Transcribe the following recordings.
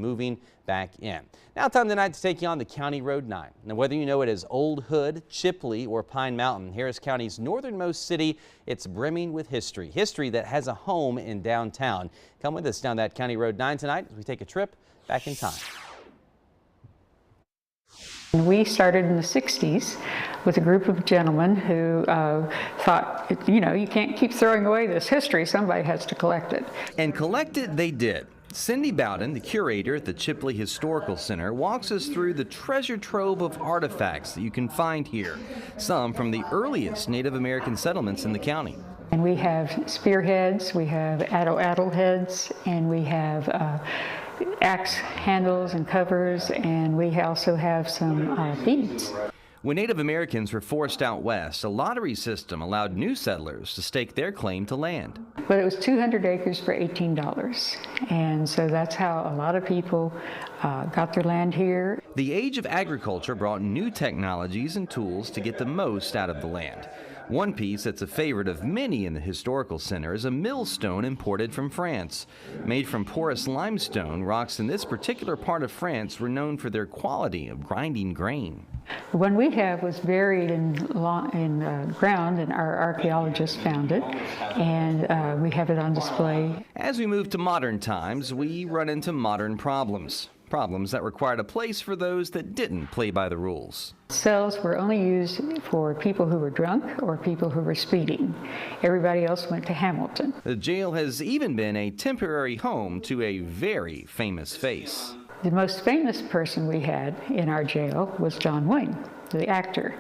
moving back in. Now time tonight to take you on the County Road 9. Now whether you know it as Old Hood, Chipley, or Pine Mountain, Harris County's northernmost city, it's brimming with history. History that has a home in downtown. Come with us down that County Road 9 tonight as we take a trip back in time. We started in the 60s with a group of gentlemen who thought, you can't keep throwing away this history. Somebody has to collect it. And collect it they did. Cindy Bowden, the curator at the Chipley Historical Center, walks us through the treasure trove of artifacts that you can find here, some from the earliest Native American settlements in the county. And we have spearheads, we have addle heads, and we have axe handles and covers, and we also have some beads. When Native Americans were forced out west, a lottery system allowed new settlers to stake their claim to land. But it was 200 acres for $18, and so that's how a lot of people got their land here. The age of agriculture brought new technologies and tools to get the most out of the land. One piece that's a favorite of many in the historical center is a millstone imported from France. Made from porous limestone, rocks in this particular part of France were known for their quality of grinding grain. The one we have was buried in ground, and our archaeologists found it, and we have it on display. As we move to modern times, we run into modern problems. Problems that required a place for those that didn't play by the rules. Cells were only used for people who were drunk or people who were speeding. Everybody else went to Hamilton. The jail has even been a temporary home to a very famous face. The most famous person we had in our jail was John Wayne, the actor.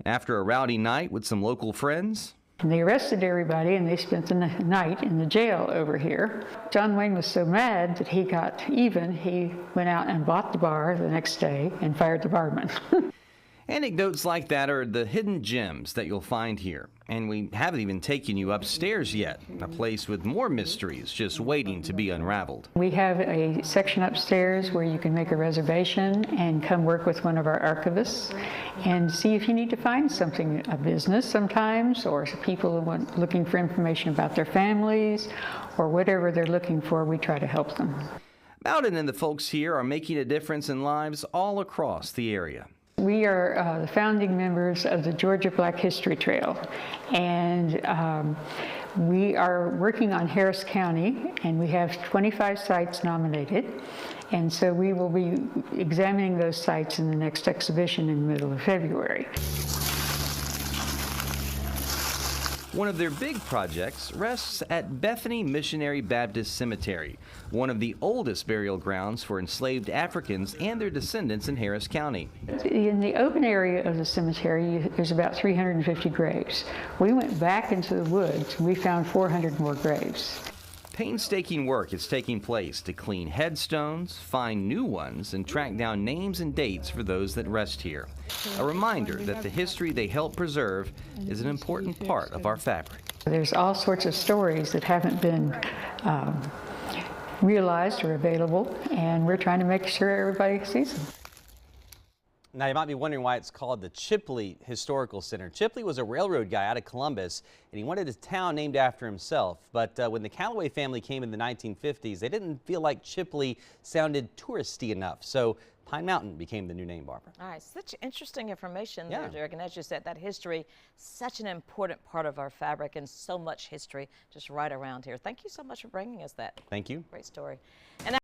After a rowdy night with some local friends, and they arrested everybody, and they spent the night in the jail over here. John Wayne was so mad that he got even. He went out and bought the bar the next day and fired the barman. Anecdotes like that are the hidden gems that you'll find here. And we haven't even taken you upstairs yet, a place with more mysteries just waiting to be unraveled. We have a section upstairs where you can make a reservation and come work with one of our archivists and see if you need to find something, a business sometimes, or people who looking for information about their families, or whatever they're looking for, we try to help them. Bowden and the folks here are making a difference in lives all across the area. We are the founding members of the Georgia Black History Trail, and we are working on Harris County, and we have 25 sites nominated, and so we will be examining those sites in the next exhibition in the middle of February. One of their big projects rests at Bethany Missionary Baptist Cemetery, one of the oldest burial grounds for enslaved Africans and their descendants in Harris County. In the open area of the cemetery, there's about 350 graves. We went back into the woods and we found 400 more graves. Painstaking work is taking place to clean headstones, find new ones, and track down names and dates for those that rest here. A reminder that the history they help preserve is an important part of our fabric. There's all sorts of stories that haven't been realized or available, and we're trying to make sure everybody sees them. Now, you might be wondering why it's called the Chipley Historical Center. Chipley was a railroad guy out of Columbus, and he wanted a town named after himself. But when the Calloway family came in the 1950s, they didn't feel like Chipley sounded touristy enough. So Pine Mountain became the new name, Barbara. All right, such interesting information there, Derek. And as you said, that history, such an important part of our fabric, and so much history just right around here. Thank you so much for bringing us that. Thank you. Great story.